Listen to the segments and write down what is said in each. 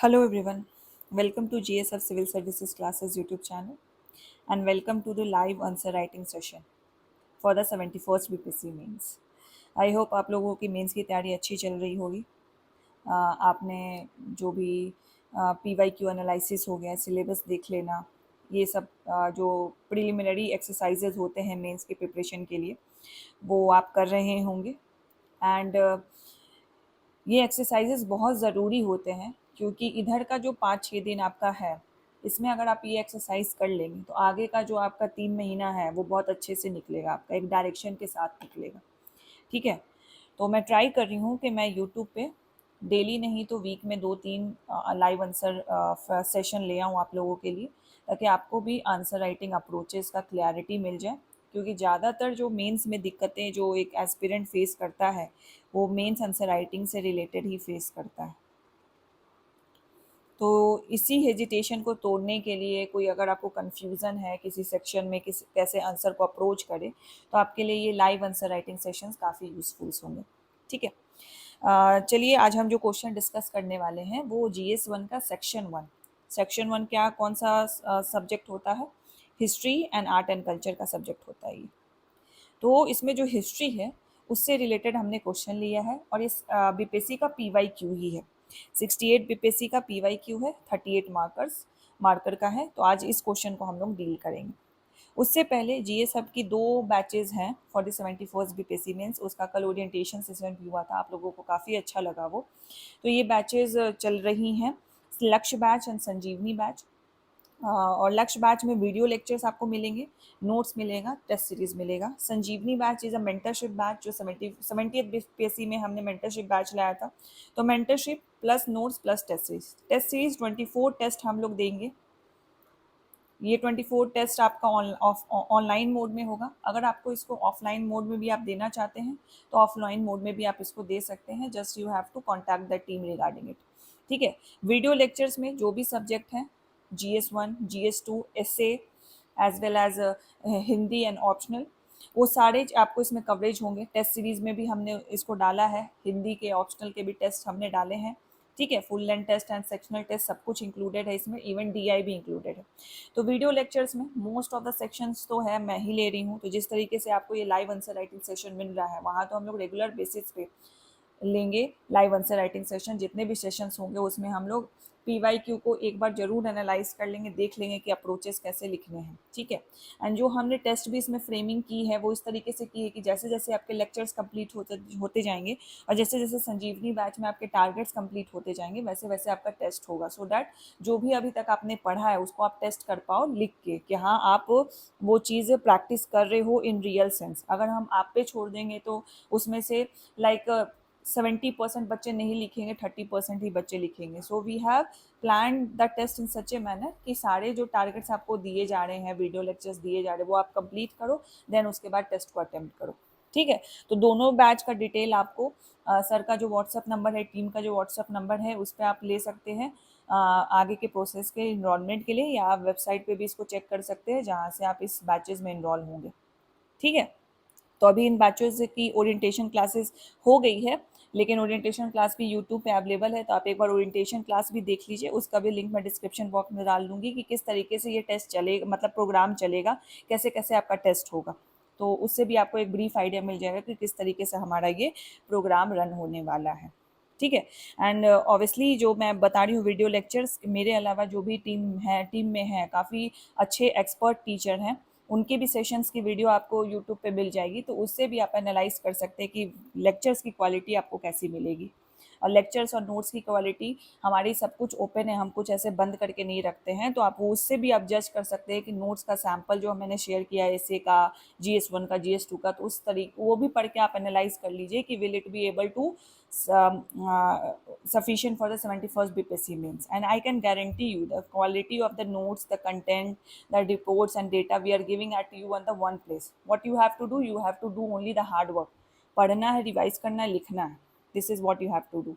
Hello everyone, welcome to GSF Civil Services Classes YouTube channel and welcome to the live answer writing session for the 71st BPSC mains. I hope आप लोगों की mains की तैयारी अच्छी चल रही होगी। आपने जो भी PYQ एनालिसिस हो गया, सिलेबस देख लेना, ये सब जो प्रिलिमिनरी एक्सरसाइजेज होते हैं मेंस के प्रिपरेशन के लिए वो आप कर रहे होंगे। एंड ये एक्सरसाइजेस बहुत ज़रूरी होते हैं क्योंकि इधर का जो 5-6 दिन आपका है, इसमें अगर आप ये एक्सरसाइज कर लेंगे तो आगे का जो आपका 3 महीना है वो बहुत अच्छे से निकलेगा, आपका एक डायरेक्शन के साथ निकलेगा। ठीक है, तो मैं ट्राई कर रही हूँ कि मैं यूट्यूब पे डेली नहीं तो वीक में 2-3 लाइव आंसर सेशन ले आऊँ आप लोगों के लिए, ताकि आपको भी आंसर राइटिंग अप्रोचेस का क्लैरिटी मिल जाए। क्योंकि ज़्यादातर जो मेंस में दिक्कतें जो एक एस्पिरेंट फेस करता है वो मेंस आंसर राइटिंग से रिलेटेड ही फेस करता है। तो इसी हेजिटेशन को तोड़ने के लिए, कोई अगर आपको कन्फ्यूज़न है किसी सेक्शन में किस कैसे आंसर को अप्रोच करें, तो आपके लिए ये लाइव आंसर राइटिंग सेशंस काफ़ी यूज़फुल होंगे। ठीक है, चलिए आज हम जो क्वेश्चन डिस्कस करने वाले हैं वो GS1 का सेक्शन 1 क्या कौन सा सब्जेक्ट होता है? History and art and culture का सब्जेक्ट होता है ये। तो इसमें जो हिस्ट्री है उससे रिलेटेड हमने क्वेश्चन लिया है और इस बीपीएससी का PYQ ही है। 68 बीपीएससी का PYQ है, 38 मार्कर का है। तो आज इस क्वेश्चन को हम लोग डील करेंगे। उससे पहले GS हब की 2 बैचेज हैं for the 71st BPSC mains. उसका कल ओरिएंटेशन सेशन भी हुआ था, आप लोगों को काफ़ी अच्छा लगा वो। तो ये बैचेज चल रही हैं, लक्ष्य बैच एंड संजीवनी बैच। और लक्ष्य बैच में वीडियो लेक्चर्स आपको मिलेंगे, नोट्स मिलेगा, टेस्ट सीरीज मिलेगा। Sanjivani batch is a mentorship batch, जो 70th बीपीएससी में हमने मेंटरशिप बैच लाया था। तो mentorship plus notes plus test series 24 test हम लोग देंगे। ये 24 टेस्ट आपका ऑनलाइन मोड में होगा। अगर आपको इसको ऑफलाइन मोड में भी आप देना चाहते हैं तो ऑफलाइन मोड में भी आप इसको दे सकते हैं। Just you have to contact the team regarding it. ठीक है, वीडियो लेक्चर्स में जो भी सब्जेक्ट हैं, GS1, GS2, essay as well as Hindi and optional, वो सारे आपको इसमें कवरेज होंगे। टेस्ट सीरीज में भी हमने इसको डाला है, हिंदी के ऑप्शनल के भी टेस्ट हमने डाले हैं। ठीक है, full length test and sectional test सब कुछ इंक्लूडेड है इसमें, इवन DI भी इंक्लूडेड है। तो वीडियो लेक्चर्स में मोस्ट ऑफ द सेक्शंस तो है मैं ही ले रही हूँ। तो जिस तरीके से आपको ये लाइव आंसर राइटिंग सेशन मिल रहा है, वहाँ तो हम लोग रेगुलर बेसिस पे लेंगे लाइव आंसर राइटिंग सेशन। जितने भी सेशंस होंगे उसमें हम लोग PYQ को एक बार जरूर एनालाइज कर लेंगे, देख लेंगे कि अप्रोचेस कैसे लिखने हैं। ठीक है, एंड जो हमने टेस्ट भी इसमें फ्रेमिंग की है वो इस तरीके से की है कि जैसे जैसे आपके लेक्चर्स कंप्लीट होते जाएंगे और जैसे जैसे संजीवनी बैच में आपके टारगेट्स कंप्लीट होते जाएंगे, वैसे वैसे आपका टेस्ट होगा। सो दैट जो भी अभी तक आपने पढ़ा है उसको आप टेस्ट कर पाओ लिख के, कि हाँ आप वो चीज़ प्रैक्टिस कर रहे हो इन रियल सेंस। अगर हम आप पे छोड़ देंगे तो उसमें से लाइक 70% बच्चे नहीं लिखेंगे, 30% ही बच्चे लिखेंगे। So we have plan the test in such a manner कि सारे जो टारगेट्स आपको दिए जा रहे हैं, वीडियो लेक्चर्स दिए जा रहे हैं, वो आप कंप्लीट करो, देन उसके बाद टेस्ट को अटेम्प्ट करो। ठीक है, तो दोनों बैच का डिटेल आपको सर का जो व्हाट्सअप नंबर है, टीम का जो व्हाट्सअप नंबर है, उस पर आप ले सकते हैं आगे के प्रोसेस के इनरोलमेंट के लिए, या आप वेबसाइट पे भी इसको चेक कर सकते हैं जहाँ से आप इस बैचेज में इनरोल होंगे। ठीक है, तो अभी इन बैचेस की ओरिएंटेशन क्लासेस हो गई है, लेकिन ओरिएंटेशन क्लास भी यूट्यूब पे अवेलेबल है। तो आप एक बार ओरिएंटेशन क्लास भी देख लीजिए, उसका भी लिंक मैं डिस्क्रिप्शन बॉक्स में डाल दूंगी कि किस तरीके से ये टेस्ट चलेगा, मतलब प्रोग्राम चलेगा, कैसे कैसे आपका टेस्ट होगा। तो उससे भी आपको एक ब्रीफ आइडिया मिल जाएगा कि किस तरीके से हमारा ये प्रोग्राम रन होने वाला है। ठीक है, एंड ऑब्वियसली जो मैं बता रही हूँ वीडियो लेक्चर्स, मेरे अलावा जो भी टीम में है काफ़ी अच्छे एक्सपर्ट टीचर हैं, उनके भी सेशंस की वीडियो आपको यूट्यूब पे मिल जाएगी। तो उससे भी आप एनालाइज कर सकते हैं कि लेक्चर्स की क्वालिटी आपको कैसी मिलेगी। और लेक्चर्स और नोट्स की क्वालिटी, हमारी सब कुछ ओपन है, हम कुछ ऐसे बंद करके नहीं रखते हैं। तो आप वो उससे भी आप जज कर सकते हैं कि नोट्स का सैम्पल जो मैंने शेयर किया है, एसे का, GS1 का, GS2 का, तो उस तरीके वो भी पढ़ के आप एनालाइज कर लीजिए कि will it be able to sufficient for the 71st BPSC means. And I can guarantee you the quality of the notes, the content, the reports and data we are giving at you on the one place. What you have to do, you have to do only the hard work. पढ़ना है, revise करना है, लिखना है, this is what you have to do.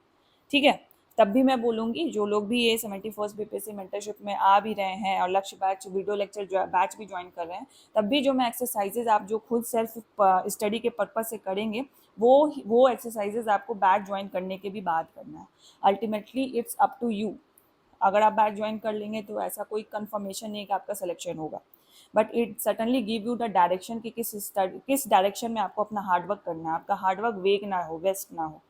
ठीक है, तब भी मैं बोलूँगी जो लोग भी ये 71st बीपीएससी मेंटरशिप में आ भी रहे हैं और लक्ष्य बैच वीडियो लेक्चर बैच भी ज्वाइन कर रहे हैं, तब भी जो मैं एक्सरसाइजेज आप जो खुद सेल्फ स्टडी के पर्पज से करेंगे, वो एक्सरसाइजेज आपको बैच ज्वाइन करने के भी बाद करना है। Ultimately it's up to you अगर आप बैच ज्वाइन कर लेंगे तो ऐसा कोई कंफर्मेशन नहीं है कि आपका सिलेक्शन होगा, but it certainly give you the direction कि किस डायरेक्शन में आपको अपना हार्डवर्क करना है, आपका हार्डवर्क वेक ना हो, वेस्ट ना हो,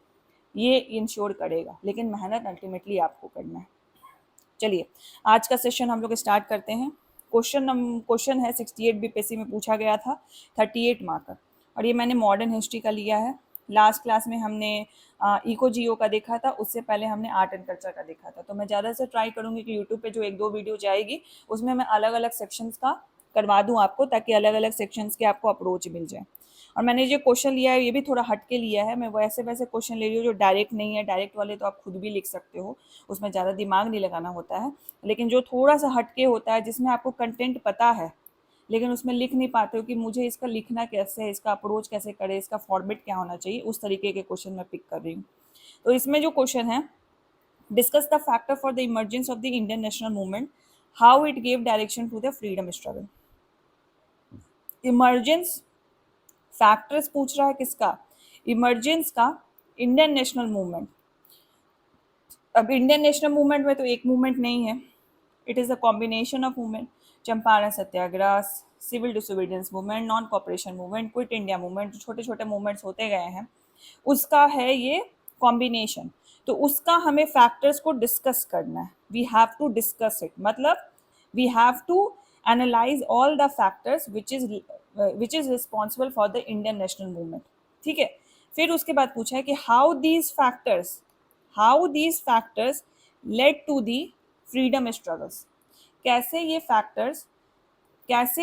ये इंश्योर करेगा। लेकिन मेहनत अल्टीमेटली आपको करना है। चलिए आज का सेशन हम लोग स्टार्ट करते हैं। क्वेश्चन है 68 बीपीएससी में पूछा गया था, 38 मार्क का, और ये मैंने मॉडर्न हिस्ट्री का लिया है। लास्ट क्लास में हमने इको जियो का देखा था, उससे पहले हमने आर्ट एंड कल्चर का देखा था। तो मैं ज़्यादा से ट्राई करूँगी कि यूट्यूब पे जो 1-2 वीडियो जाएगी उसमें मैं अलग अलग सेक्शंस का करवा दूँ आपको, ताकि अलग अलग सेक्शंस के आपको अप्रोच मिल जाए। और मैंने जो क्वेश्चन लिया है ये भी थोड़ा हट के लिया है, मैं वैसे वैसे क्वेश्चन ले रही हूँ जो डायरेक्ट नहीं है। डायरेक्ट वाले तो आप खुद भी लिख सकते हो, उसमें ज़्यादा दिमाग नहीं लगाना होता है। लेकिन जो थोड़ा सा हट के होता है, जिसमें आपको कंटेंट पता है लेकिन उसमें लिख नहीं पाते हो कि मुझे इसका लिखना कैसे है, इसका अप्रोच कैसे करे, इसका फॉर्मेट क्या होना चाहिए, उस तरीके के क्वेश्चन मैं पिक कर रही हूँ। तो इसमें जो क्वेश्चन है, discuss the factor for the emergence of the Indian national movement, how it gave direction to the freedom struggle. Emergence factors पूछ रहा है किसका? इमर्जेंस का, इंडियन नेशनल मूवमेंट। अब इंडियन नेशनल मूवमेंट में तो एक मूवमेंट नहीं है, it is a combination of movement. Champaran Satyagraha, civil disobedience movement, non cooperation movement, quit India movement, जो छोटे छोटे मूवमेंट्स होते गए हैं, उसका है ये कॉम्बिनेशन। तो उसका हमें फैक्टर्स को डिस्कस करना है, we have to discuss it, मतलब we have to analyse all the factors which is responsible for the Indian national movement. ठीक है, फिर उसके बाद पूछा है कि how these factors led to the freedom struggles. कैसे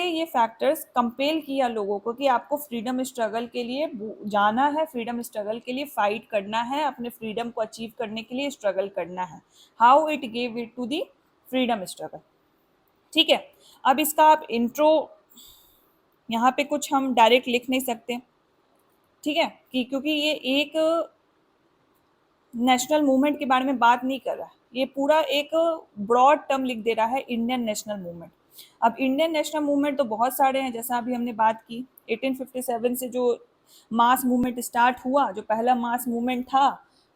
ये फैक्टर्स कंपेल किया लोगों को कि आपको फ्रीडम स्ट्रगल के लिए जाना है, फ्रीडम स्ट्रगल के लिए फाइट करना है, अपने फ्रीडम को अचीव करने के लिए स्ट्रगल करना है। How it gave it to the freedom struggle. ठीक है, अब इसका आप इंट्रो, यहाँ पे कुछ हम डायरेक्ट लिख नहीं सकते, ठीक है, कि क्योंकि ये एक नेशनल मूवमेंट के बारे में बात नहीं कर रहा है, ये पूरा एक ब्रॉड टर्म लिख दे रहा है, इंडियन नेशनल मूवमेंट। अब इंडियन नेशनल मूवमेंट तो बहुत सारे हैं, जैसा अभी हमने बात की 1857 से जो मास मूवमेंट स्टार्ट हुआ, जो पहला मास मूवमेंट था,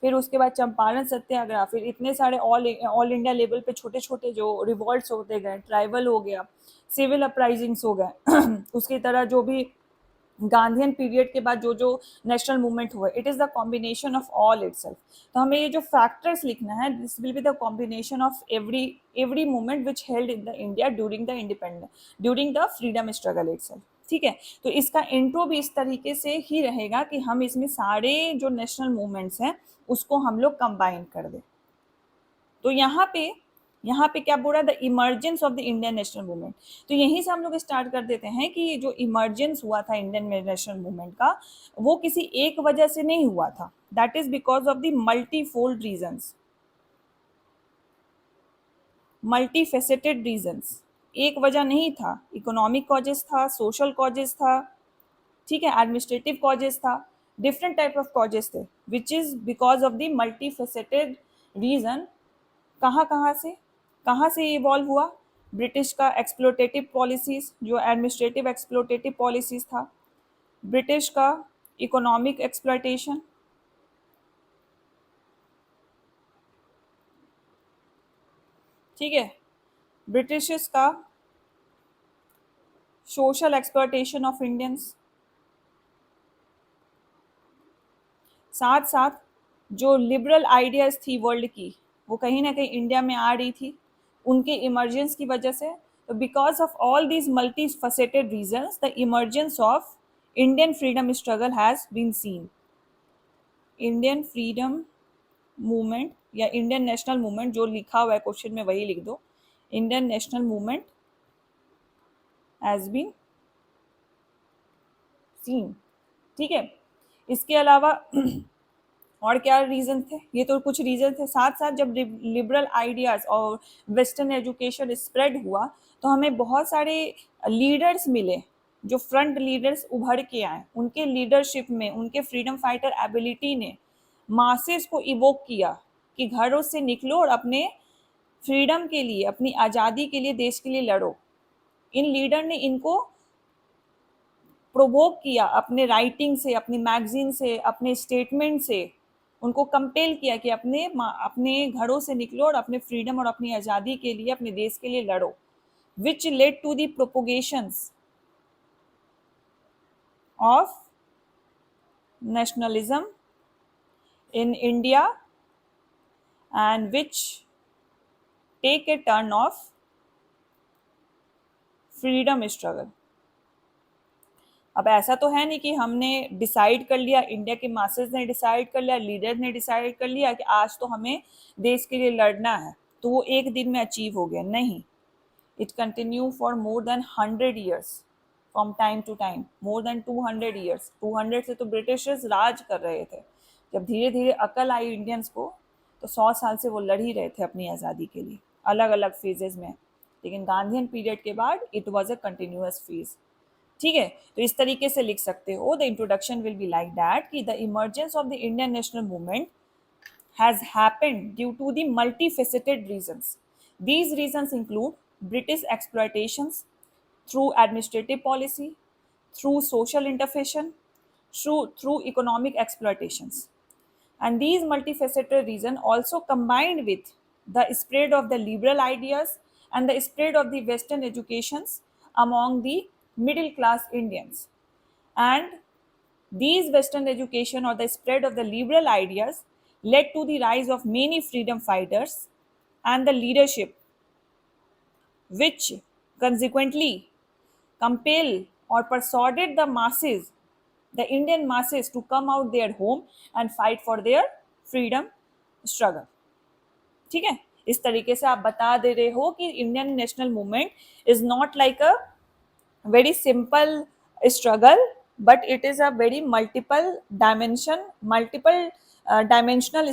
फिर उसके बाद चंपारण सत्याग्रह, फिर इतने सारे ऑल इंडिया लेवल पे छोटे छोटे जो रिवॉल्ट्स होते गए, ट्राइबल हो गया, सिविल अपराइजिंग्स हो गए उसकी तरह जो भी गांधीयन पीरियड के बाद जो जो नेशनल मूवमेंट हुआ, it is the combination of all itself. तो हमें ये जो फैक्टर्स लिखना है, this will be the combination of every movement which held in the India during the independence, during the freedom struggle itself. ठीक है, तो इसका इंट्रो भी इस तरीके से ही रहेगा कि हम इसमें सारे जो नेशनल मूवमेंट्स हैं उसको हम लोग कंबाइन कर दें। तो यहाँ पे क्या बोल रहा है, the emergence of the Indian national movement. तो यहीं से हम लोग स्टार्ट कर देते हैं कि जो इमर्जेंस हुआ था इंडियन नेशनल मूवमेंट का, वो किसी एक वजह से नहीं हुआ था, that is because of the multifold reasons, multifaceted reasons. एक वजह नहीं था, इकोनॉमिक कॉजेस था, सोशल कॉजेस था, ठीक है, एडमिनिस्ट्रेटिव कॉजेस था, डिफरेंट टाइप ऑफ कॉजेस थे, which is because of the multifaceted reason. कहाँ से इवॉल्व हुआ? ब्रिटिश का एक्सप्लोटेटिव पॉलिसीज, जो एडमिनिस्ट्रेटिव एक्सप्लोटेटिव पॉलिसीज था, ब्रिटिश का इकोनॉमिक एक्सप्लॉयटेशन, ठीक है, ब्रिटिश का सोशल एक्सप्लॉयटेशन ऑफ इंडियंस, साथ साथ जो लिबरल आइडियाज थी वर्ल्ड की, वो कहीं ना कहीं इंडिया में आ रही थी उनके इमर्जेंस की वजह से। तो because of all these multi faceted reasons, the emergence of Indian freedom struggle has been seen. Indian freedom movement या इंडियन नेशनल मूवमेंट, जो लिखा हुआ है क्वेश्चन में वही लिख दो, Indian national movement has been seen. ठीक है, इसके अलावा और क्या रीजन थे? ये तो कुछ रीजन थे। साथ साथ जब लिबरल आइडियाज और वेस्टर्न एजुकेशन स्प्रेड हुआ, तो हमें बहुत सारे लीडर्स मिले, जो फ्रंट लीडर्स उभर के आए, उनके लीडरशिप में, उनके फ्रीडम फाइटर एबिलिटी ने मासेस को इवोक किया कि घरों से निकलो और अपने फ्रीडम के लिए, अपनी आज़ादी के लिए, देश के लिए लड़ो। इन लीडर ने इनको प्रोवोक किया अपने राइटिंग से, अपनी मैगजीन से, अपने स्टेटमेंट से, उनको कंपेल किया कि अपने घरों से निकलो और अपने फ्रीडम और अपनी आज़ादी के लिए, अपने देश के लिए लड़ो, which led to the propagations of nationalism in India and which take a turn of freedom struggle. अब ऐसा तो है नहीं कि हमने डिसाइड कर लिया, इंडिया के मासेस ने डिसाइड कर लिया, लीडर ने डिसाइड कर लिया कि आज तो हमें देश के लिए लड़ना है, तो वो एक दिन में अचीव हो गया, नहीं. It continue for more than 100 years from time to time, more than 200 years. 200 से तो ब्रिटिशर्स राज कर रहे थे. जब धीरे धीरे अकल आई इंडियंस को, तो 100 साल से वो लड़ ही रहे थे अपनी आज़ादी के लिए, अलग अलग फेजेस में. लेकिन गांधीयन पीरियड के बाद it was a continuous phase. ठीक है, तो इस तरीके से लिख सकते हो. The introduction will be like that कि the emergence of the Indian national movement has happened due to the multifaceted reasons. These reasons include British exploitations through administrative policy, through social intervention, through economic exploitations. And these multifaceted reasons also combined with the spread of the liberal ideas and the spread of the Western educations among the middle class Indians. And these Western education or the spread of the liberal ideas led to the rise of many freedom fighters and the leadership, which consequently compel or persuaded the masses, the Indian masses, to come out their home and fight for their freedom struggle. ठीक है, इस तरीके से आप बता दे रहे हो कि Indian national movement is not like a very simple struggle, but it is a very multiple dimensional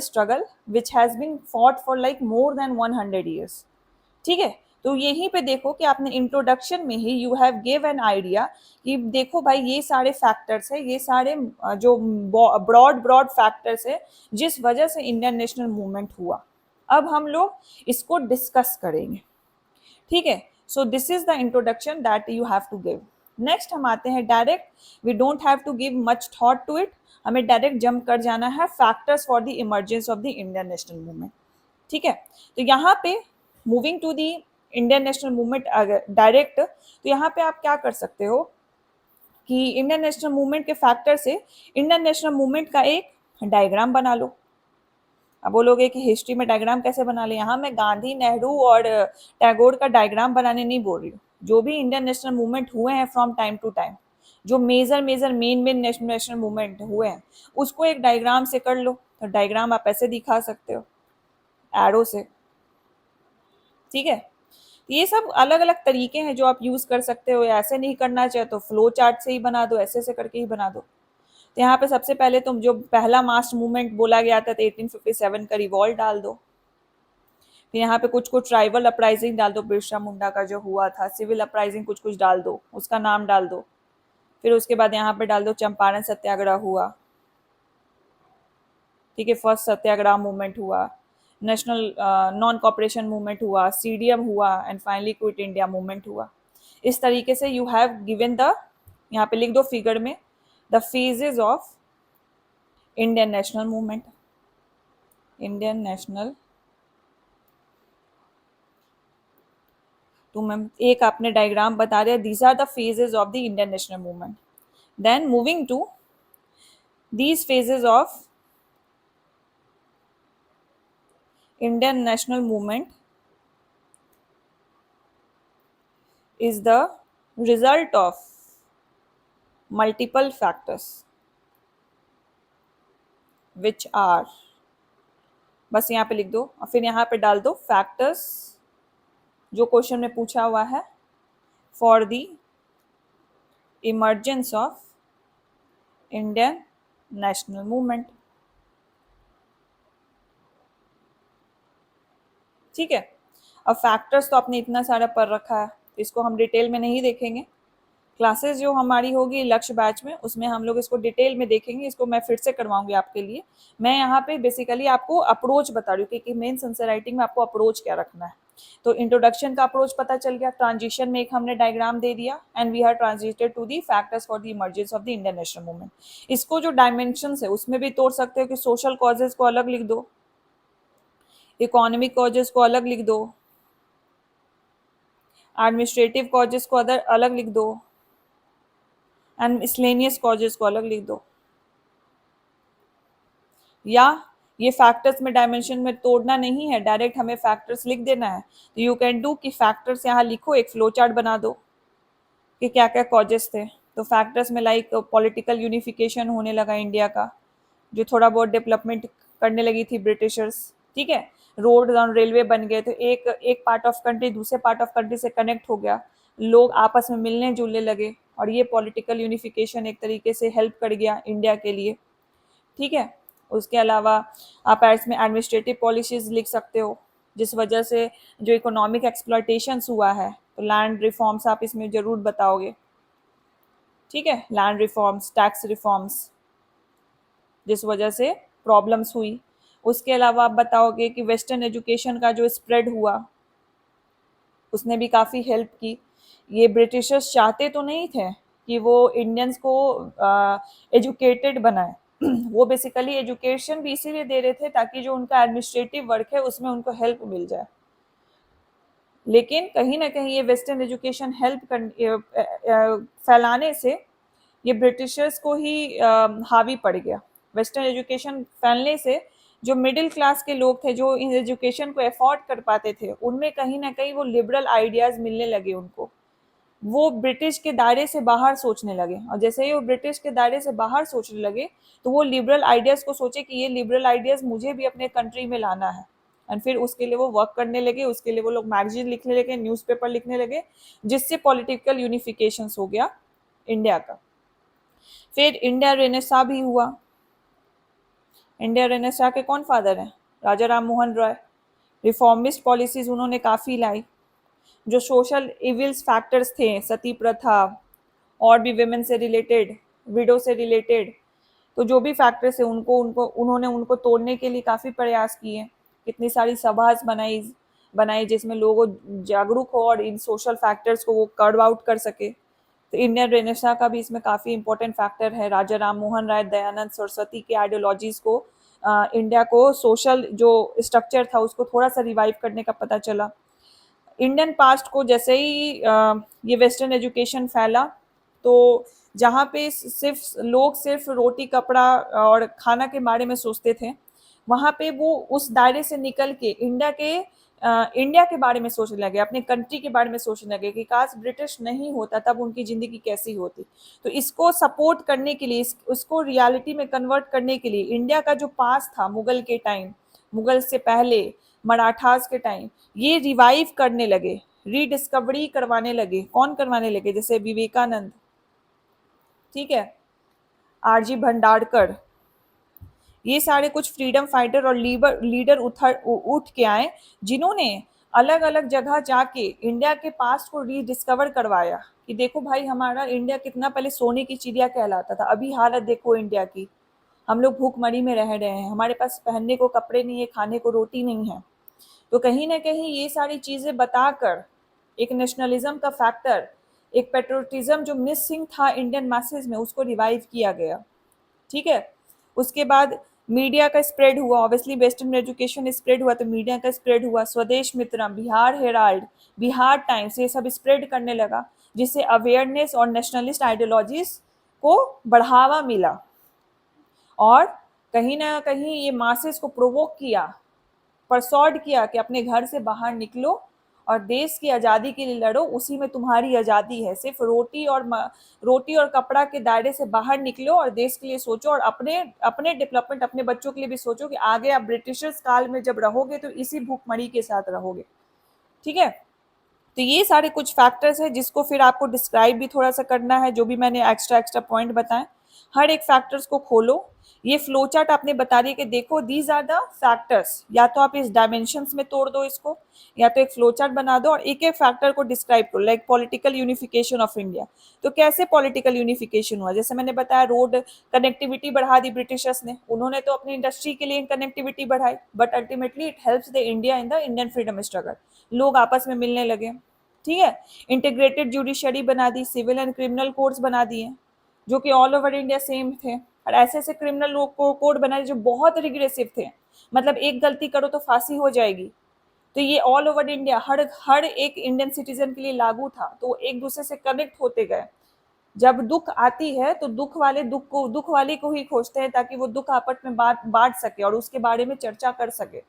struggle which has been fought for like more than 100 years. ठीक है, तो यहीं पे देखो कि आपने इंट्रोडक्शन में ही you have give an idea कि देखो भाई ये सारे फैक्टर्स है, ये सारे जो ब्रॉड फैक्टर्स है जिस वजह से इंडियन नेशनल मूवमेंट हुआ. अब हम लोग इसको डिस्कस करेंगे. ठीक है, so this is the introduction that you have to give. Next हम आते हैं direct, we don't have to give much thought to it, हमें डायरेक्ट जंप कर जाना है factors for the emergence of the Indian national movement. ठीक है, तो यहाँ पे moving to the Indian national movement direct, तो यहाँ पे आप क्या कर सकते हो कि इंडियन नेशनल मूवमेंट के फैक्टर से इंडियन नेशनल मूवमेंट का एक डायग्राम बना लो. अब बोलोगे कि हिस्ट्री में डायग्राम कैसे बना ले, यहाँ मैं गांधी, नेहरू और टैगोर का डायग्राम बनाने नहीं बोल रही हूँ. जो भी इंडियन नेशनल मूवमेंट हुए हैं फ्रॉम टाइम टू टाइम, जो मेन नेशनल मूवमेंट हुए हैं, उसको एक डायग्राम से कर लो. तो डायग्राम आप ऐसे दिखा सकते हो एरो से. ठीक है, ये सब अलग अलग तरीके हैं जो आप यूज कर सकते हो. ऐसे नहीं करना चाहे तो फ्लो चार्ट से ही बना दो, ऐसे करके ही बना दो. तो यहाँ पे सबसे पहले तुम जो पहला मास मूवमेंट बोला गया था 1857 का रिवॉल्ट डाल दो. फिर यहाँ पे कुछ ट्राइबल अपराइजिंग डाल दो, बिरसा मुंडा का जो हुआ था, सिविल अपराइजिंग कुछ डाल दो, उसका नाम डाल दो. फिर उसके बाद यहाँ पे डाल दो चंपारण सत्याग्रह हुआ. ठीक है, फर्स्ट सत्याग्रह मूवमेंट हुआ, नेशनल नॉन कॉपरेशन मूवमेंट हुआ, सीडीएम हुआ, and finally quit India movement हुआ. इस तरीके से यू हैव गिवन द, यहाँ पे लिख दो फिगर में, the phases of Indian national movement. Indian national, तो मैम एक आपने डायग्राम बता दिया, these are the phases of the Indian national movement. Then moving to these phases of Indian national movement is the result of multiple factors which are, बस यहाँ पे लिख दो और फिर यहाँ पे डाल दो फैक्टर्स जो क्वेश्चन में पूछा हुआ है for the emergence of Indian national movement. ठीक है, अब फैक्टर्स तो आपने इतना सारा पढ़ रखा है, इसको हम डिटेल में नहीं देखेंगे. क्लासेस जो हमारी होगी लक्ष्य बैच में, उसमें हम लोग इसको डिटेल में देखेंगे. इसको मैं फिर से करवाऊंगी आपके लिए. मैं यहाँ पे बेसिकली आपको अप्रोच बता रही हूँ कि मेंस आंसर राइटिंग में आपको अप्रोच क्या रखना है. तो इंट्रोडक्शन का अप्रोच पता चल गया, ट्रांजिशन में एक हमने डायग्राम दे दिया, and we have transited to the factors for the emergence of the Indian national movement. इसको जो डायमेंशंस है उसमें भी तोड़ सकते हो कि सोशल कॉजेज को अलग लिख दो, इकोनॉमिक कॉजेज को अलग लिख दो, एडमिनिस्ट्रेटिव कॉजेज को अदर अलग लिख दो, एंड मिसलेनियस कॉजेज को अलग लिख दो। या ये फैक्टर्स में डायमेंशन में तोड़ना नहीं है, डायरेक्ट हमें फैक्टर्स लिख देना है, तो यू कैन डू कि फैक्टर्स यहाँ लिखो, एक फ्लो चार्ट बना दो कि क्या क्या कॉजेस थे। तो फैक्टर्स में लाइक पॉलिटिकल यूनिफिकेशन होने लगा इंडिया का, जो थोड़ा बहुत डेवलपमेंट करने लगी थी ब्रिटिशर्स, ठीक है, रोड और रेलवे बन गए, तो एक एक पार्ट ऑफ कंट्री दूसरे पार्ट ऑफ कंट्री से कनेक्ट हो गया, लोग आपस में मिलने जुलने लगे, और ये पॉलिटिकल यूनिफिकेशन एक तरीके से हेल्प कर गया इंडिया के लिए, ठीक है। उसके अलावा आप इसमें एडमिनिस्ट्रेटिव पॉलिसीज लिख सकते हो, जिस वजह से जो इकोनॉमिक एक्सप्लॉयटेशंस हुआ है, तो लैंड रिफॉर्म्स आप इसमें जरूर बताओगे, ठीक है, लैंड रिफॉर्म्स, टैक्स रिफॉर्म्स, जिस वजह से प्रॉब्लम्स हुई। उसके अलावा आप बताओगे कि वेस्टर्न एजुकेशन का जो स्प्रेड हुआ उसने भी काफ़ी हेल्प की। ये ब्रिटिशर्स चाहते तो नहीं थे कि वो इंडियंस को एजुकेटेड बनाए वो बेसिकली एजुकेशन भी इसीलिए दे रहे थे ताकि जो उनका एडमिनिस्ट्रेटिव वर्क है उसमें उनको हेल्प मिल जाए। लेकिन कहीं ना कहीं ये वेस्टर्न एजुकेशन फैलाने से ये ब्रिटिशर्स को ही हावी पड़ गया। वेस्टर्न एजुकेशन फैलने से जो मिडिल क्लास के लोग थे, जो इन एजुकेशन को अफोर्ड कर पाते थे, उनमें कहीं ना कहीं वो लिबरल आइडियाज मिलने लगे उनको, वो ब्रिटिश के दायरे से बाहर सोचने लगे, और जैसे ही वो ब्रिटिश के दायरे से बाहर सोचने लगे तो वो लिबरल आइडियाज को सोचे कि ये लिबरल आइडियाज मुझे भी अपने कंट्री में लाना है, एंड फिर उसके लिए वो वर्क करने लगे, उसके लिए वो लोग मैगजीन लिखने लगे, न्यूज़पेपर लिखने लगे, जिससे पॉलिटिकल यूनिफिकेशन हो गया इंडिया का। फिर इंडिया रेनेसा भी हुआ। इंडिया रेनेसा के कौन फादर हैं? राजा राम मोहन रॉय। रिफॉर्मिस्ट पॉलिसीज उन्होंने काफ़ी लाई। जो सोशल इविल्स फैक्टर्स थे, सती प्रथा और भी विमेन से रिलेटेड, विडो से रिलेटेड, तो जो भी फैक्टर्स है उनको उनको उन्होंने उनको तोड़ने के लिए काफ़ी प्रयास किए। कितनी सारी सभास बनाई बनाई जिसमें लोगों जागरूक हो और इन सोशल फैक्टर्स को वो कर्व आउट कर सके। तो इंडियन रेनेसा का भी इसमें काफ़ी इंपॉर्टेंट फैक्टर है। राजा राम मोहन राय, दयानंद सरस्वती के आइडियोलॉजीज को इंडिया को सोशल जो स्ट्रक्चर था उसको थोड़ा सा रिवाइव करने का पता चला। इंडियन पास्ट को जैसे ही ये वेस्टर्न एजुकेशन फैला, तो जहाँ पे सिर्फ रोटी कपड़ा और खाना के बारे में सोचते थे, वहाँ पे वो उस दायरे से निकल के इंडिया के बारे में सोचने लगे, अपने कंट्री के बारे में सोचने लगे कि काश ब्रिटिश नहीं होता तब उनकी ज़िंदगी कैसी होती। तो इसको सपोर्ट करने के लिए, उसको रियलिटी में कन्वर्ट करने के लिए इंडिया का जो पास था मुगल के टाइम, मुगल से पहले मराठास के टाइम, ये रिवाइव करने लगे, रीडिस्कवरी करवाने लगे। कौन करवाने लगे? जैसे विवेकानंद, ठीक है, आरजी भंडारकर, ये सारे कुछ फ्रीडम फाइटर और लीडर उठ के आए, जिन्होंने अलग अलग जगह जाके इंडिया के पास्ट को रीडिस्कवर करवाया कि देखो भाई, हमारा इंडिया कितना पहले सोने की चिड़िया कहलाता था, अभी हालत देखो इंडिया की, हम लोग भूखमरी में रह रहे हैं, हमारे पास पहनने को कपड़े नहीं है, खाने को रोटी नहीं है। तो कहीं ना कहीं ये सारी चीज़ें बताकर एक नेशनलिज्म का फैक्टर, एक पेट्रोटिज्म जो मिसिंग था इंडियन मैसेज में, उसको रिवाइव किया गया, ठीक है। उसके बाद मीडिया का स्प्रेड हुआ, ऑब्वियसली वेस्टर्न एजुकेशन स्प्रेड हुआ तो मीडिया का स्प्रेड हुआ। स्वदेश मित्रम, बिहार हेराल्ड, बिहार टाइम्स, ये सब स्प्रेड करने लगा, जिससे अवेयरनेस और नेशनलिस्ट आइडियोलॉजीज को बढ़ावा मिला, और कहीं ना कहीं ये मासेस को प्रोवोक किया, परसॉड किया कि अपने घर से बाहर निकलो और देश की आज़ादी के लिए लड़ो, उसी में तुम्हारी आज़ादी है। सिर्फ रोटी और कपड़ा के दायरे से बाहर निकलो और देश के लिए सोचो, और अपने अपने डेवलपमेंट, अपने बच्चों के लिए भी सोचो कि आगे आप ब्रिटिशर्स काल में जब रहोगे तो इसी भूखमरी के साथ रहोगे, ठीक है। तो ये सारे कुछ फैक्टर्स हैं जिसको फिर आपको डिस्क्राइब भी थोड़ा सा करना है, जो भी मैंने एक्स्ट्रा एक्स्ट्रा पॉइंट बताएं, हर एक फैक्टर्स को खोलो। ये फ्लो चार्ट आपने बता दिया कि देखो दीज आर द फैक्टर्स, या तो आप इस डायमेंशंस में तोड़ दो इसको, या तो एक फ्लो चार्ट बना दो और एक एक फैक्टर को डिस्क्राइब करो। Like political unification of India, तो कैसे पॉलिटिकल यूनिफिकेशन हुआ? जैसे मैंने बताया, रोड कनेक्टिविटी बढ़ा दी ब्रिटिशर्स ने, उन्होंने तो अपनी इंडस्ट्री के लिए कनेक्टिविटी बढ़ाई, but ultimately it helps the India in the Indian freedom struggle. लोग आपस में मिलने लगे। ठीक है, इंटीग्रेटेड जुडिशरी बना दी, सिविल एंड क्रिमिनल कोर्ट्स बना दिए जो कि ऑल ओवर इंडिया सेम थे, और ऐसे ऐसे क्रिमिनल कोड बनाए जो बहुत रिग्रेसिव थे, मतलब एक गलती करो तो फांसी हो जाएगी। तो ये ऑल ओवर इंडिया हर हर एक इंडियन सिटीजन के लिए लागू था, तो वो एक दूसरे से कनेक्ट होते गए। जब दुख आती है तो दुख वाले को ही खोजते हैं ताकि वो दुख आपस में बांट सके और उसके बारे में चर्चा कर सके।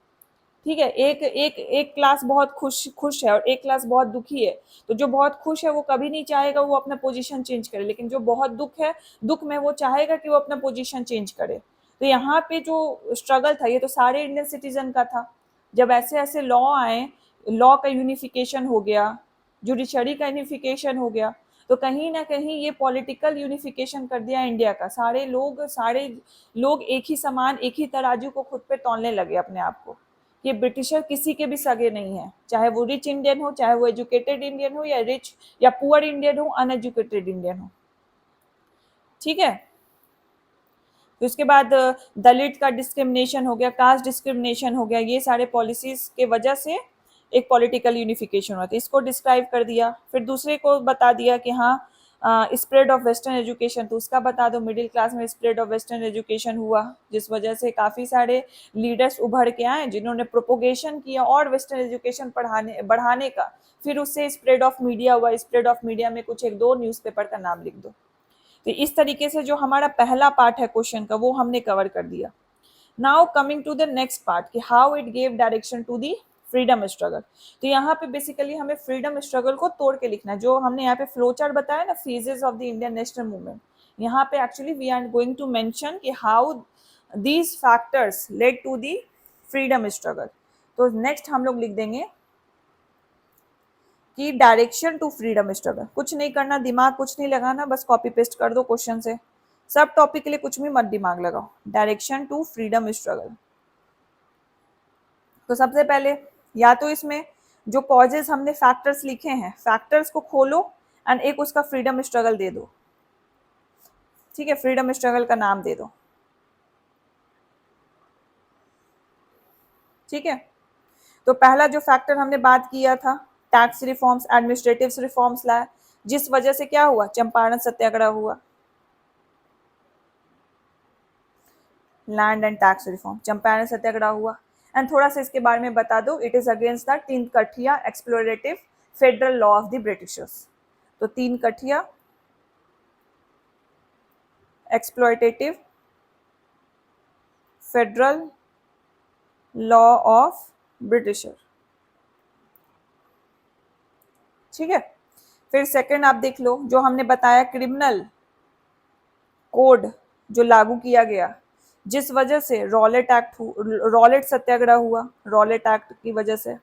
ठीक है, एक एक एक क्लास बहुत खुश खुश है और एक क्लास बहुत दुखी है, तो जो बहुत खुश है वो कभी नहीं चाहेगा वो अपना पोजीशन चेंज करे, लेकिन जो बहुत दुख है, दुख में वो चाहेगा कि वो अपना पोजीशन चेंज करे। तो यहाँ पे जो स्ट्रगल था ये तो सारे इंडियन सिटीजन का था। जब ऐसे ऐसे लॉ आए, लॉ का यूनिफिकेशन हो गया, जुडिशरी का यूनिफिकेशन हो गया, तो कहीं ना कहीं ये पॉलिटिकल यूनिफिकेशन कर दिया इंडिया का। सारे लोग एक ही समान, एक ही तराजू को खुद पे तौलने लगे अपने आप को। ये ब्रिटिशर किसी के भी सगे नहीं है, चाहे वो रिच इंडियन हो, चाहे वो एजुकेटेड इंडियन हो, या रिच या पुअर इंडियन हो, अनएजुकेटेड इंडियन हो। ठीक है, तो उसके बाद दलित का डिस्क्रिमिनेशन हो गया, कास्ट डिस्क्रिमिनेशन हो गया, ये सारे पॉलिसीज के वजह से एक पॉलिटिकल यूनिफिकेशन हुआ था, इसको डिस्क्राइब कर दिया। फिर दूसरे को बता दिया कि हाँ, स्प्रेड ऑफ वेस्टर्न एजुकेशन, तो उसका बता दो। मिडिल क्लास में स्प्रेड ऑफ वेस्टर्न एजुकेशन हुआ, जिस वजह से काफ़ी सारे लीडर्स उभर के आए जिन्होंने प्रोपोगेशन किया और वेस्टर्न एजुकेशन बढ़ाने का। फिर उससे स्प्रेड ऑफ मीडिया हुआ, स्प्रेड ऑफ मीडिया में कुछ एक दो न्यूज़पेपर का नाम लिख दो। तो इस तरीके से जो हमारा पहला पार्ट है क्वेश्चन का वो हमने कवर कर दिया। Now coming to the next part कि how it gave direction to the freedom struggle. तो यहाँ पे बेसिकली हमें फ्रीडम स्ट्रगल को तोड़ के लिखना है। जो हमने यहाँ पे फ्लो चार्ट बताया ना, phases of the Indian national movement, यहाँ पे actually we are going to mention कि how these factors led to the freedom struggle. तो नेक्स्ट हम लोग लिख देंगे कि डायरेक्शन टू फ्रीडम स्ट्रगल। कुछ नहीं करना, दिमाग कुछ नहीं लगाना, बस कॉपी पेस्ट कर दो क्वेश्चन से। सब टॉपिक के लिए कुछ भी मत दिमाग लगाओ। Direction to freedom struggle. तो सबसे पहले या तो इसमें जो कॉजेज हमने फैक्टर्स लिखे हैं, फैक्टर्स को खोलो एंड एक उसका फ्रीडम स्ट्रगल दे दो। ठीक है, फ्रीडम स्ट्रगल का नाम दे दो। ठीक है, तो पहला जो फैक्टर हमने बात किया था, टैक्स रिफॉर्म्स, एडमिनिस्ट्रेटिव रिफॉर्म्स लाया, जिस वजह से क्या हुआ, चंपारण सत्याग्रह हुआ। Land and tax reform, Champaran Satyagraha हुआ। एंड थोड़ा सा इसके बारे में बता दो, it is against the Tinkathia explorative federal law of the Britishers. तो Tinkathia explorative federal law of Britisher. ठीक है, फिर सेकंड आप देख लो, जो हमने बताया क्रिमिनल कोड जो लागू किया गया, जिस वजह से रॉलेट सत्याग्रह हुआ। रॉलेट एक्ट की वजह से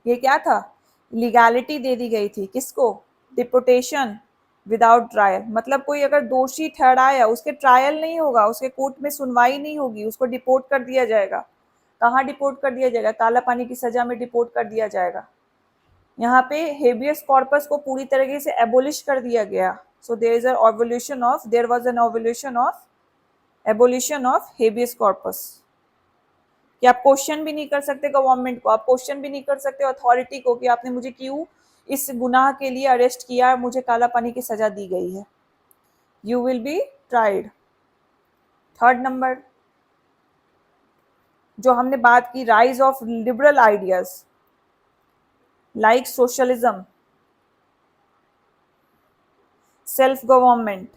ये क्या था, लीगैलिटी दे दी गई थी किसको, डिपोटेशन विदाउट ट्रायल। मतलब कोई अगर दोषी ठहराया, उसके ट्रायल नहीं होगा, उसके कोर्ट में सुनवाई नहीं होगी, उसको डिपोर्ट कर दिया जाएगा। कहाँ डिपोर्ट कर दिया जाएगा, काला पानी की सजा में डिपोर्ट कर दिया जाएगा। यहाँ पे हेबियस कॉर्पस को पूरी तरीके से एबोलिश कर दिया गया। So there was an abolition of habeas corpus, कि आप क्वेश्चन भी नहीं कर सकते गवर्नमेंट को, आप क्वेश्चन भी नहीं कर सकते अथॉरिटी को कि आपने मुझे क्यों इस गुनाह के लिए अरेस्ट किया, मुझे काला पानी की सजा दी गई है। You will B tried. Third number जो हमने बात की, rise of liberal ideas like socialism, self government,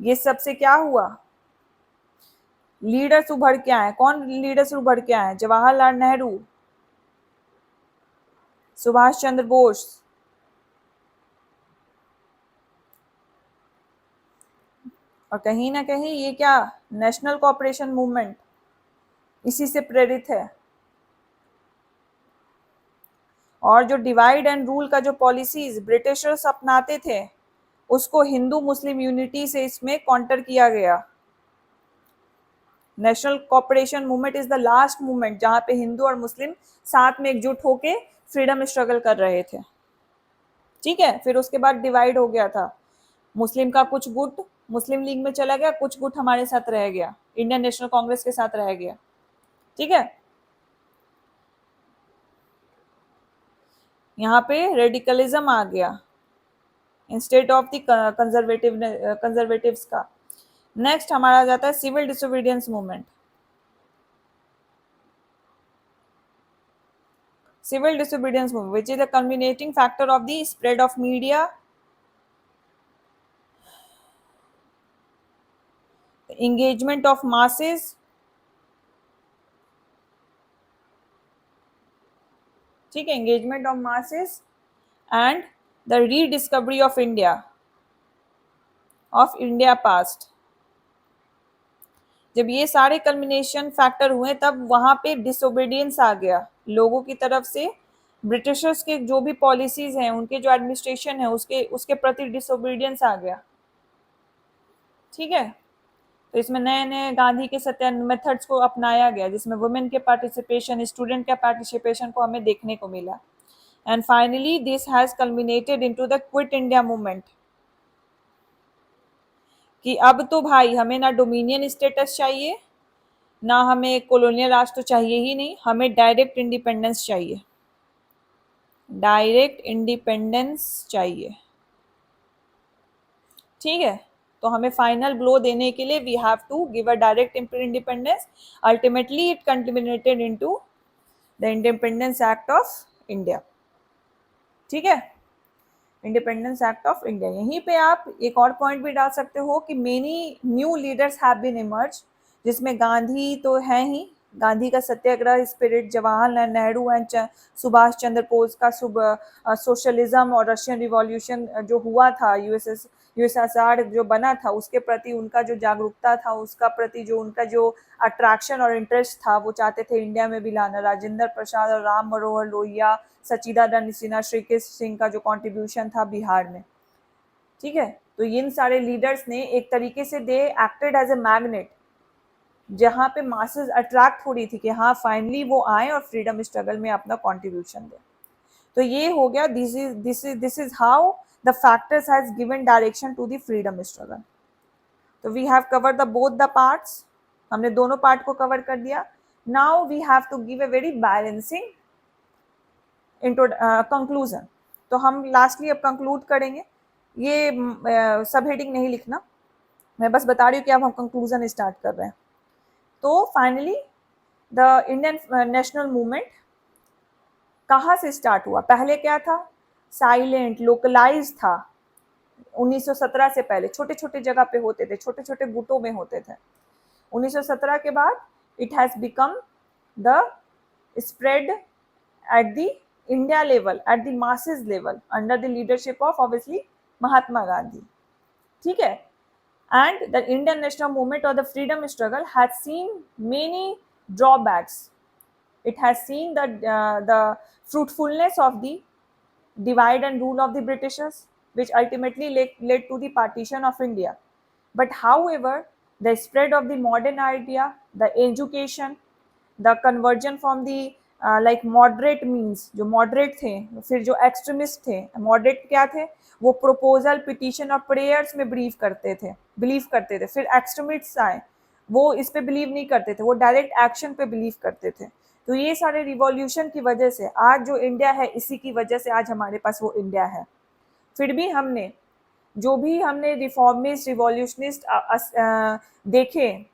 ये सबसे क्या हुआ, लीडर्स उभर के आए। कौन लीडर्स उभर के आए, जवाहरलाल नेहरू, सुभाष चंद्र बोस, और कहीं ना कहीं ये क्या, नेशनल कोऑपरेशन मूवमेंट इसी से प्रेरित है। और जो डिवाइड एंड रूल का जो पॉलिसीज ब्रिटिशर्स अपनाते थे, उसको हिंदू मुस्लिम यूनिटी से इसमें काउंटर किया गया। National cooperation movement is the last movement जहां पे हिंदू और मुस्लिम साथ में एकजुट होके फ्रीडम स्ट्रगल कर रहे थे। ठीक है, फिर उसके बाद डिवाइड हो गया था, मुस्लिम का कुछ गुट मुस्लिम लीग में चला गया, कुछ गुट हमारे साथ रह गया, इंडियन नेशनल कांग्रेस के साथ रह गया। ठीक है, यहाँ पे रेडिकलिज्म आ गया इंस्टेड ऑफ द कंजर्वेटिव्स का। नेक्स्ट हमारा आ जाता है civil disobedience movement. Civil disobedience movement, which is the culminating factor of the spread of media, the engagement of masses, ठीक है, engagement of masses and the rediscovery of India past। जब ये सारे कल्मिनेशन फैक्टर हुए तब वहां पे disobedience आ गया लोगों की तरफ से। ब्रिटिशर्स के जो भी पॉलिसीज हैं, उनके जो एडमिनिस्ट्रेशन है, उसके उसके प्रति डिसोबीडियंस आ गया। ठीक है, तो इसमें नए नए गांधी के सत्य मेथड्स को अपनाया गया, जिसमें वुमेन के पार्टिसिपेशन, स्टूडेंट के पार्टिसिपेशन को हमें देखने को मिला। And finally this has culminated into the quit India movement, कि अब तो भाई हमें ना डोमिनियन स्टेटस चाहिए, ना हमें कॉलोनियल राज तो चाहिए ही नहीं, हमें डायरेक्ट इंडिपेंडेंस चाहिए, डायरेक्ट इंडिपेंडेंस चाहिए। ठीक है, तो हमें फाइनल ब्लो देने के लिए we have to give a direct independence. Ultimately it continuated into the independence act of India. ठीक है, इंडिपेंडेंस एक्ट ऑफ इंडिया। यहीं पे आप एक और पॉइंट भी डाल सकते हो कि many new leaders have been emerge, जिसमें गांधी तो है ही, गांधी का सत्याग्रह स्पिरिट, जवाहरलाल नेहरू एंड सुभाष चंद्र बोस का सोशलिज्म और रशियन रिवॉल्यूशन जो हुआ था, यूएसएसआर जो बना था, उसके प्रति उनका जो जागरूकता था, उसका प्रति जो उनका जो अट्रैक्शन और इंटरेस्ट था, वो चाहते थे इंडिया में भी लाना। राजेंद्र प्रसाद और राम मनोहर लोहिया, सच्चिदानंद सिन्हा, श्री कृष्ण सिंह का जो कंट्रीब्यूशन था बिहार में। ठीक है, तो इन सारे लीडर्स ने एक तरीके से they acted as a magnet, जहां पे मासेस अट्रैक्ट हो रही थी कि हाँ फाइनली वो आए और फ्रीडम स्ट्रगल में अपना कंट्रीब्यूशन दे। तो ये हो गया, this is how the factors has given direction to the freedom struggle. तो we have cover the both the parts, हमने दोनों पार्ट को कवर कर दिया। Now we have to give a very balancing into conclusion. तो हम lastly अब conclude करेंगे, ये सब हेडिंग नहीं लिखना, मैं बस बता रही हूँ कि अब हम कंक्लूजन स्टार्ट कर रहे हैं। तो finally the Indian national movement कहाँ से स्टार्ट हुआ? पहले क्या था? साइलेंट, लोकलाइज था। 1917 से पहले छोटे छोटे जगह पे होते थे, छोटे छोटे गुटों में होते थे। 1917 के बाद it has become the spread at the India level, at the masses level, under the leadership of obviously Mahatma Gandhi. ठीक है, and the Indian national movement or the freedom struggle has seen many drawbacks. It has seen the fruitfulness of the divide and rule of the Britishers, which ultimately led to the partition of India. But however, the spread of the modern idea, the education, the conversion from the like moderate means, जो moderate थे, फिर जो extremist थे। Moderate क्या थे? वो proposal, petition और prayers में बिलीव करते थे। फिर एक्सट्रीमिस्ट आए, वो इस पे बिलीव नहीं करते थे, वो डायरेक्ट एक्शन पे बिलीव करते थे। तो ये सारे रिवॉल्यूशन की वजह से आज जो इंडिया है, इसी की वजह से आज हमारे पास वो इंडिया है। फिर भी हमने जो भी हमने रिफॉर्मिस्ट, रिवॉल्यूशनिस्ट देखे,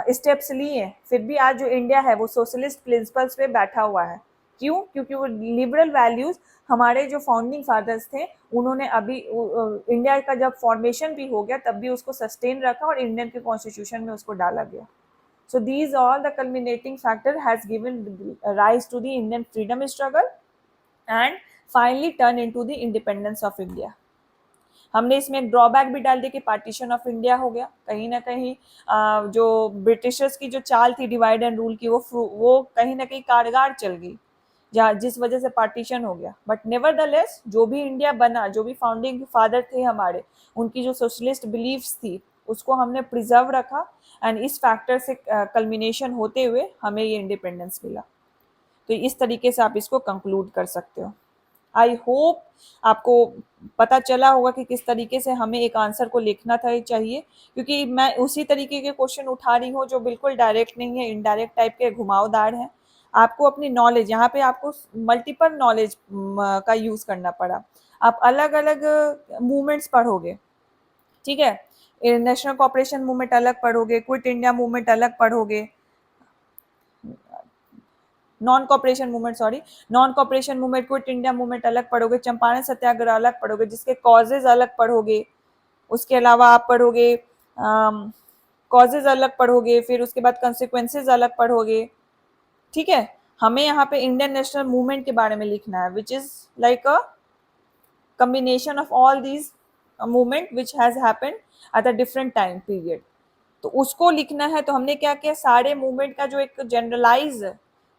स्टेप्स लिए, फिर भी आज जो इंडिया है वो सोशलिस्ट प्रिंसिपल्स पे बैठा हुआ है। क्यों? क्योंकि वो लिबरल वैल्यूज हमारे जो फाउंडिंग फादर्स थे, उन्होंने अभी इंडिया का जब फॉर्मेशन भी हो गया तब भी उसको सस्टेन रखा और इंडियन के कॉन्स्टिट्यूशन में उसको डाला गया। So these all the culminating factor has given rise to the Indian freedom struggle and finally turned into the independence of India. हमने इसमें एक ड्रॉबैक भी डाल दिया कि पार्टीशन ऑफ इंडिया हो गया। कहीं ना कहीं जो ब्रिटिशर्स की जो चाल थी डिवाइड एंड रूल की, वो कहीं ना कहीं कारगर चल गई, जहाँ जिस वजह से पार्टीशन हो गया। बट नेवरदलेस जो भी इंडिया बना, जो भी फाउंडिंग फादर थे हमारे, उनकी जो सोशलिस्ट बिलीव्स थी उसको हमने प्रिजर्व रखा एंड इस फैक्टर से कल्मिनेशन होते हुए हमें ये इंडिपेंडेंस मिला। तो इस तरीके से आप इसको कंक्लूड कर सकते हो। आई होप आपको पता चला होगा कि किस तरीके से हमें एक आंसर को लिखना था चाहिए, क्योंकि मैं उसी तरीके के क्वेश्चन उठा रही हूँ जो बिल्कुल डायरेक्ट नहीं है, इनडायरेक्ट टाइप के घुमावदार हैं। आपको अपनी नॉलेज, यहाँ पे आपको मल्टीपल नॉलेज का यूज़ करना पड़ा। आप अलग अलग मूवमेंट्स पढ़ोगे, ठीक है, नेशनल कॉपरेशन मूवमेंट अलग पढ़ोगे, क्विट इंडिया मूवमेंट अलग पढ़ोगे, non cooperation movement, sorry, non cooperation movement, quit India movement अलग पढ़ोगे, चंपारण सत्याग्रह अलग पढ़ोगे, जिसके कॉजेज अलग पढ़ोगे। उसके अलावा आप पढ़ोगे कॉजेज अलग पढ़ोगे, फिर उसके बाद कंसिक्वेंसेज अलग पढ़ोगे, ठीक है। हमें यहाँ पे इंडियन नेशनल मूवमेंट के बारे में लिखना है, which is like a combination of all these movement which has happened at a different time period। तो उसको लिखना है, तो हमने क्या किया, सारे मूवमेंट का जो एक जनरलाइज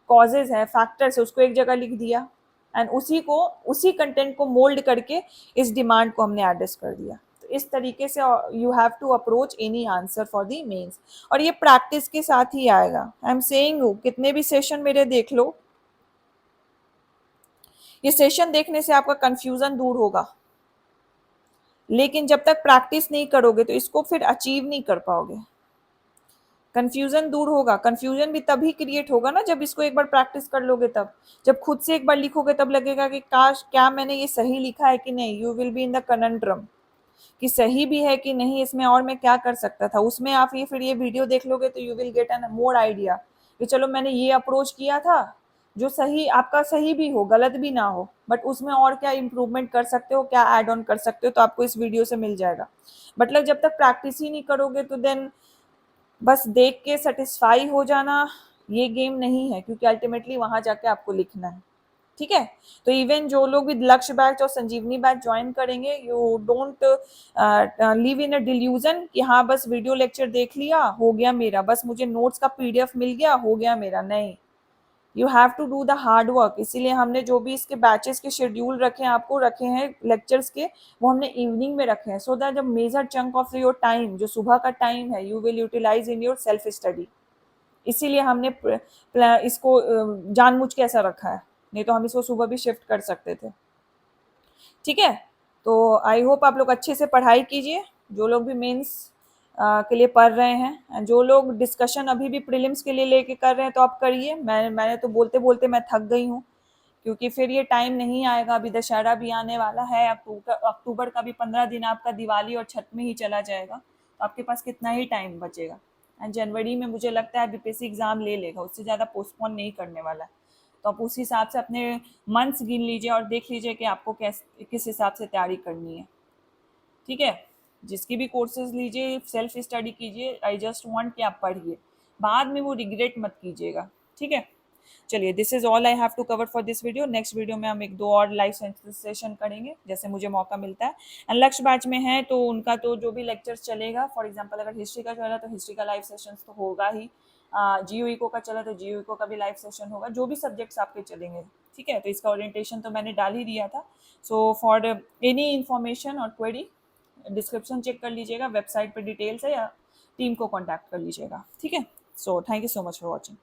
कॉजेज है, फैक्टर्स है, उसको एक जगह लिख दिया, एंड उसी कंटेंट को मोल्ड करके इस डिमांड को हमने एड्रेस कर दिया। तो इस तरीके से you have to approach any answer for the mains, और ये प्रैक्टिस के साथ ही आएगा। आई एम सेइंग, कितने भी सेशन मेरे देख लो, ये सेशन देखने से आपका कंफ्यूजन दूर होगा, लेकिन जब तक प्रैक्टिस नहीं करोगे तो इसको फिर अचीव नहीं कर पाओगे। कंफ्यूजन दूर होगा, कंफ्यूजन भी तभी क्रिएट होगा ना जब इसको एक बार प्रैक्टिस कर लोगे, तब जब खुद से एक बार लिखोगे तब लगेगा कि काश, क्या मैंने ये सही लिखा है कि नहीं। You will be in the conundrum कि सही भी है कि नहीं, इसमें और मैं क्या कर सकता था। उसमें आप ये फिर ये वीडियो देख लोगे तो you will get an more idea कि चलो मैंने ये अप्रोच किया था, जो सही, आपका सही भी हो, गलत भी ना हो, बट उसमें और क्या इंप्रूवमेंट कर सकते हो, क्या ऐड ऑन कर सकते हो, तो आपको इस वीडियो से मिल जाएगा। मतलब जब तक प्रैक्टिस ही नहीं करोगे तो देन बस देख के सेटिस्फाई हो जाना ये गेम नहीं है, क्योंकि अल्टीमेटली वहां जाके आपको लिखना है, ठीक है। तो इवन जो लोग भी लक्ष्य बैच और संजीवनी बैच ज्वाइन करेंगे, you don't live in a delusion कि हाँ बस वीडियो लेक्चर देख लिया हो गया मेरा, बस मुझे नोट्स का पीडीएफ मिल गया हो गया मेरा, नहीं। You have to do the hard work. इसीलिए हमने जो भी इसके बैचेस के शेड्यूल रखे हैं, आपको रखे हैं लेक्चर्स के, वो हमने इवनिंग में रखे हैं, सो दैट जब major chunk of your time, जो सुबह का टाइम है, you will utilise in your self study. इसीलिए हमने इसको जानबूझ के ऐसा रखा है, नहीं तो हम इसको सुबह भी शिफ्ट कर सकते थे, ठीक है। तो आई होप आप लोग अच्छे से पढ़ाई कीजिए, जो लोग भी मेंस के लिए पढ़ रहे हैं, जो लोग डिस्कशन अभी भी प्रीलिम्स के लिए लेके कर रहे हैं तो आप करिए। मैंने तो बोलते बोलते मैं थक गई हूँ, क्योंकि फिर ये टाइम नहीं आएगा। अभी दशहरा भी आने वाला है, अक्टूबर का भी 15 दिन आपका दिवाली और छठ में ही चला जाएगा, तो आपके पास कितना ही टाइम बचेगा। एंड जनवरी में मुझे लगता है बीपीएससी एग्जाम ले लेगा, उससे ज़्यादा पोस्टपोन नहीं करने वाला है। तो आप उस हिसाब से अपने मंथ्स गिन लीजिए और देख लीजिए कि आपको किस हिसाब से तैयारी करनी है, ठीक है। जिसकी भी कोर्सेज लीजिए, सेल्फ स्टडी कीजिए, आई जस्ट वांट कि आप पढ़िए, बाद में वो रिग्रेट मत कीजिएगा, ठीक है। चलिए, this is all I have to cover for this video. Next video में हम एक दो और लाइव सेशन करेंगे जैसे मुझे मौका मिलता है। एंड लक्ष्य बैच में है तो उनका तो जो भी लेक्चर्स चलेगा, फॉर एग्जांपल अगर हिस्ट्री का चला तो हिस्ट्री का लाइव सेशन तो होगा ही, जीओ इको का चला तो जीओ इको का भी लाइव सेशन होगा, जो भी सब्जेक्ट्स आपके चलेंगे, ठीक है। तो इसका ओरिएंटेशन तो मैंने डाल ही दिया था। सो फॉर एनी इन्फॉर्मेशन और क्वेरी, डिस्क्रिप्शन चेक कर लीजिएगा, वेबसाइट पर डिटेल्स है, या टीम को कॉन्टैक्ट कर लीजिएगा, ठीक है। So thank you so much for watching.